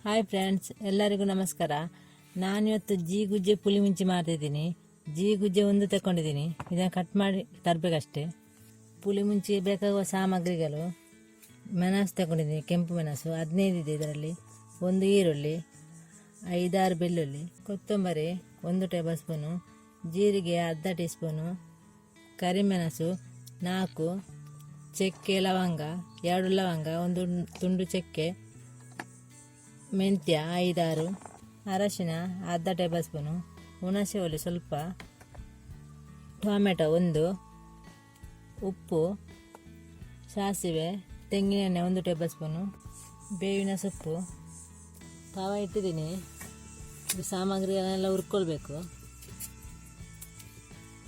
Hi friends, ಎಲ್ಲರಿಗೂ ನಮಸ್ಕಾರ. ನಾನಿವತ್ತು ಜೀಗುಜ್ಜೆ ಪುಲಿಮುಂಚಿ ಮಾಡ್ತಿದ್ದೀನಿ. ಜೀಗುಜ್ಜೆ ಒಂದು ತಗೊಂಡಿದ್ದೀನಿ, ಇದನ್ನು ಕಟ್ ಮಾಡಿ ತರಬೇಕಷ್ಟೇ. ಪುಲಿಮುಂಚಿ ಬೇಕಾಗುವ ಸಾಮಗ್ರಿಗಳು: ಮೆಣಸು ತಗೊಂಡಿದ್ದೀನಿ, ಕೆಂಪು ಮೆಣಸು 15 ಇದೆ ಇದರಲ್ಲಿ, ಒಂದು ಈರುಳ್ಳಿ, 5-6 ಬೆಳ್ಳುಳ್ಳಿ, ಕೊತ್ತಂಬರಿ 1 ಟೇಬಲ್ ಸ್ಪೂನು, ಜೀರಿಗೆ ಅರ್ಧ ಟೀ ಸ್ಪೂನು, ಕರಿಮೆಣಸು 4, ಚಕ್ಕೆ ಲವಂಗ 2 ಲವಂಗ, 1 ತುಂಡು ಚಕ್ಕೆ, ಮೆಂತ್ಯ 5-6, ಅರಶಿನ ಅರ್ಧ ಟೇಬಲ್ ಸ್ಪೂನು, ಹುಣಸೆ ಹುಳಿ ಸ್ವಲ್ಪ, ಟೊಮೆಟೊ 1, ಉಪ್ಪು, ಸಾಸಿವೆ, ತೆಂಗಿನೆಣ್ಣೆ 1 ಟೇಬಲ್ ಸ್ಪೂನು, ಬೇವಿನ ಸೊಪ್ಪು. ತವ ಇಟ್ಟಿದ್ದೀನಿ. ಇದು ಸಾಮಗ್ರಿಗಳನ್ನೆಲ್ಲ ಹುರ್ಕೊಳ್ಬೇಕು.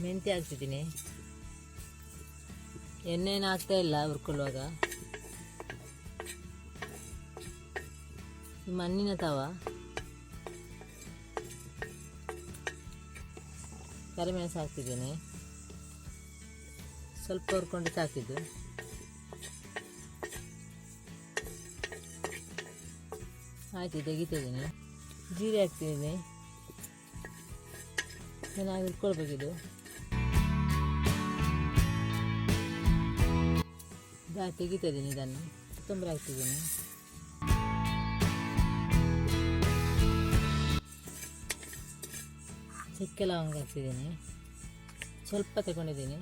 ಮೆಂತ್ಯ ಹಾಕ್ತಿದ್ದೀನಿ. ಎಣ್ಣೆನ ಹಾಕ್ತಾ ಇಲ್ಲ ಹುರ್ಕೊಳ್ಳುವಾಗ. ಮಣ್ಣಿನ ತವ. ಕರಿಮೆಣಸು ಹಾಕ್ತಿದ್ದೀನಿ. ಸ್ವಲ್ಪ ಹುರ್ಕೊಂಡು ಸಾಕಿದ್ದು. ಆಯ್ತು, ತೆಗಿತಿದ್ದೀನಿ. ಜೀರಿಗೆ ಹಾಕ್ತಿದ್ದೀನಿ. ಚೆನ್ನಾಗಿ ಹುರ್ಕೊಳ್ಬೇಕಿದು. ತೆಗಿತಾ ಇದ್ದೀನಿ. ಇದನ್ನು ಕೊತ್ತಂಬರಿ ಹಾಕ್ತಿದ್ದೀನಿ. ಚಕ್ಕೆ ಲವಂಗ ಹಾಕ್ತಿದ್ದೀನಿ. ಸ್ವಲ್ಪ ತಗೊಂಡಿದ್ದೀನಿ.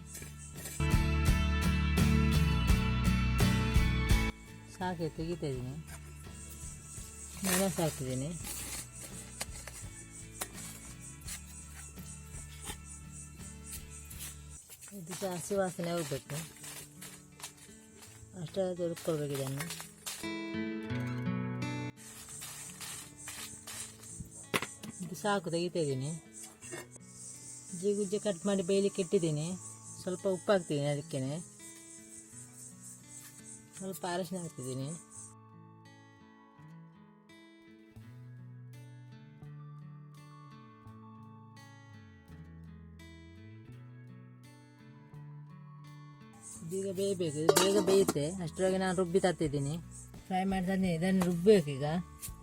ಸಾಕೆ, ತೆಗಿತಾ ಇದ್ದೀನಿ. ಮೆಣಸು ಹಾಕ್ತಿದ್ದೀನಿ. ಇದಕ್ಕೆ ಹಸಿ ವಾಸನೆ ಹೋಗ್ಬೇಕು, ಅಷ್ಟೇ ಹುರ್ಕೊಳ್ಬೇಕು ಇದನ್ನು. ಇದು ಸಾಕು, ತೆಗಿತಾ ಇದ್ದೀನಿ. ಜೀಗುಜ್ಜೆ ಕಟ್ ಮಾಡಿ ಬೇಯಲಿಕ್ಕೆ ಇಟ್ಟಿದ್ದೀನಿ. ಸ್ವಲ್ಪ ಉಪ್ಪು ಹಾಕ್ತಿದ್ದೀನಿ. ಅದಕ್ಕೆ ಸ್ವಲ್ಪ ಅರಶಿನ ಹಾಕ್ತಿದ್ದೀನಿ. ಈಗ ಬೇಯಬೇಕು, ಬೇಗ ಬೇಯುತ್ತೆ. ಅಷ್ಟರೊಳಗೆ ನಾನು ರುಬ್ಬಿ ತರ್ತಿದ್ದೀನಿ. ಫ್ರೈ ಮಾಡಿ ತಂದಿದ್ದೀನಿ. ಇದನ್ನು ರುಬ್ಬಬೇಕು. ಈಗ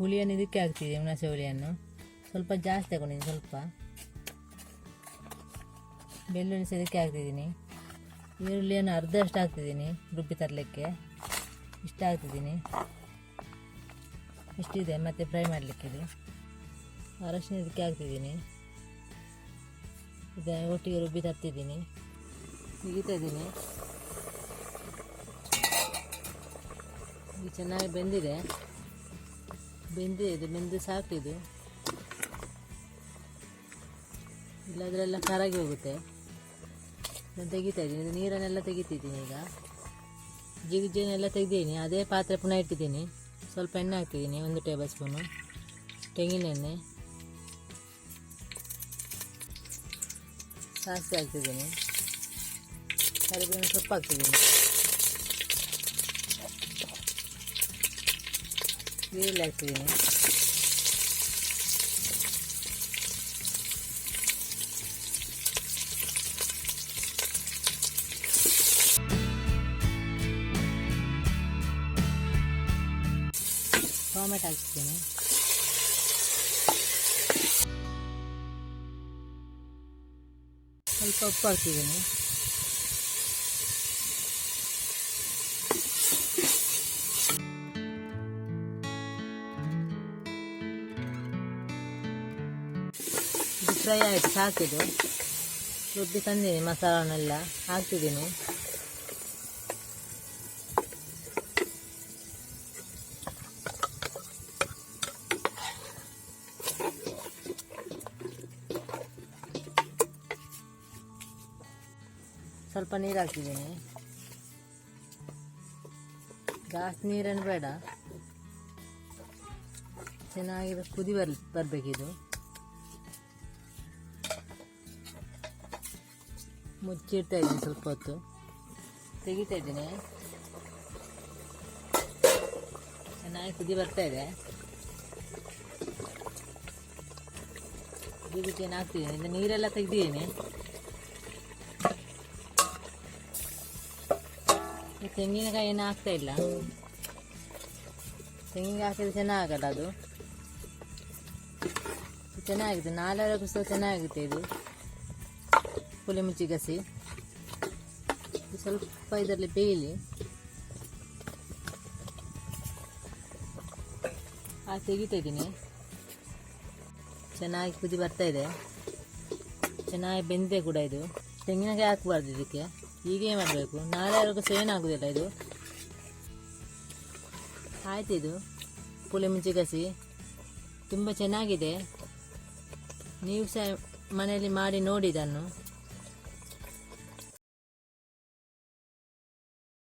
ಹುಳಿಯನ್ನು ಇದಕ್ಕೆ ಹಾಕ್ತಿದ್ದೀನಿ. ಹುಣಸೆ ಹುಳಿಯನ್ನು ಸ್ವಲ್ಪ ಜಾಸ್ತಿ ತಗೊಂಡಿದ್ದೀನಿ. ಸ್ವಲ್ಪ ಬೆಳ್ಳುಳ್ಳಿ ಇದಕ್ಕೆ ಹಾಕ್ತಿದ್ದೀನಿ. ಈರುಳ್ಳಿಯನ್ನು ಅರ್ಧಷ್ಟು ಹಾಕ್ತಿದ್ದೀನಿ ರುಬ್ಬಿ ತರಲಿಕ್ಕೆ. ಇಷ್ಟ ಹಾಕ್ತಿದ್ದೀನಿ. ಇಷ್ಟಿದೆ ಮತ್ತು ಫ್ರೈ ಮಾಡಲಿಕ್ಕೆ. ಇದು ಅರಶಿನ ಇದಕ್ಕೆ ಹಾಕ್ತಿದ್ದೀನಿ. ಇದನ್ನು ಒಟ್ಟಿಗೆ ರುಬ್ಬಿ ತರ್ತಿದ್ದೀನಿ. ತೆಗಿತಾ ಇದ್ದೀನಿ. ಇದು ಚೆನ್ನಾಗಿ ಬೆಂದಿದೆ. ಇದು ಬೆಂದು ಸಾಕಿದು. ಇಲ್ಲದ್ರೆಲ್ಲ ಕರಗಿ ಹೋಗುತ್ತೆ. ನಾನು ತೆಗಿತಾ ಇದ್ದೀನಿ. ಇದು ನೀರನ್ನೆಲ್ಲ ತೆಗಿತಿದ್ದೀನಿ. ಈಗ ಜಿಗುಜ್ಜೆನೆಲ್ಲ ತೆಗೆದಿದ್ದೀನಿ. ಅದೇ ಪಾತ್ರೆ ಪುನಃ ಇಟ್ಟಿದ್ದೀನಿ. ಸ್ವಲ್ಪ ಎಣ್ಣೆ ಹಾಕ್ತಿದ್ದೀನಿ. 1 ಟೇಬಲ್ ಸ್ಪೂನು ತೆಂಗಿನೆಣ್ಣೆ, ಸಾಸಿವೆ ಹಾಕ್ತಿದ್ದೀನಿ. ಕರಿಬೇವಿನ ಸೊಪ್ಪು ಹಾಕ್ತಿದ್ದೀನಿ. ಈರುಳ್ಳಿ ಹಾಕ್ತಿದ್ದೀನಿ. ಟೊಮೆಟೊ ಹಾಕ್ತಿದ್ದೀನಿ. ಸ್ವಲ್ಪ ಉಪ್ಪು ಹಾಕ್ತಿದ್ದೀನಿ. ಇದು ಫ್ರೈ ಆಯಿತು, ಸಾಕಿದು. ರುಬ್ಬಿ ತಂದಿದ್ದೀನಿ. ಮಸಾಲನೆಲ್ಲ ಹಾಕ್ತಿದ್ದೀನಿ. ಸ್ವಲ್ಪ ನೀರು ಹಾಕ್ತಿದ್ದೀನಿ. ಜಾಸ್ತಿ ನೀರೇನು ಬೇಡ. ಚೆನ್ನಾಗಿ ಕುದಿ ಬರಬೇಕಿದು. ಮುಚ್ಚಿಡ್ತಾ ಇದ್ದೀನಿ. ಸ್ವಲ್ಪ ಹೊತ್ತು ತೆಗಿತಾ ಇದ್ದೀನಿ. ಚೆನ್ನಾಗಿ ಕುದಿ ಬರ್ತಾ ಇದೆ. ಜೀಗುಜ್ಜೆನ ಹಾಕ್ತಿದ್ದೀನಿ. ಇದು ನೀರೆಲ್ಲ ತೆಗೆದಿದ್ದೀನಿ. ತೆಂಗಿನಕಾಯಿ ಏನು ಹಾಕ್ತಾ ಇಲ್ಲ. ತೆಂಗಿನಕಾಯಿ ಹಾಕಿದ್ರೆ ಚೆನ್ನಾಗಲ್ಲ ಅದು. ಚೆನ್ನಾಗಿದೆ, 4 ಆರೋಗ್ಯ ಸಹ ಚೆನ್ನಾಗುತ್ತೆ. ಇದು ಪುಳಿಮುಂಚಿ ಗಸಿ ಸ್ವಲ್ಪ ಇದರಲ್ಲಿ ಬೇಯಲಿ. ತೆಗಿತಾ ಇದ್ದೀನಿ. ಚೆನ್ನಾಗಿ ಕುದಿ ಬರ್ತಾ ಇದೆ, ಚೆನ್ನಾಗಿ ಬೆಂದಿದೆ ಕೂಡ. ಇದು ತೆಂಗಿನಕಾಯಿ ಹಾಕಬಾರ್ದು ಇದಕ್ಕೆ, ಹೀಗೆ ಮಾಡಬೇಕು. 4 ಆರೋಗ್ಯ ಸಹ ಏನಾಗೋದಿಲ್ಲ ಇದು. ಆಯ್ತು, ಇದು ಪುಳಿಮುಂಚಿ ಗಸಿ ತುಂಬ ಚೆನ್ನಾಗಿದೆ. ನೀವು ಸಹ ಮನೆಯಲ್ಲಿ ಮಾಡಿ ನೋಡಿ ಇದನ್ನು.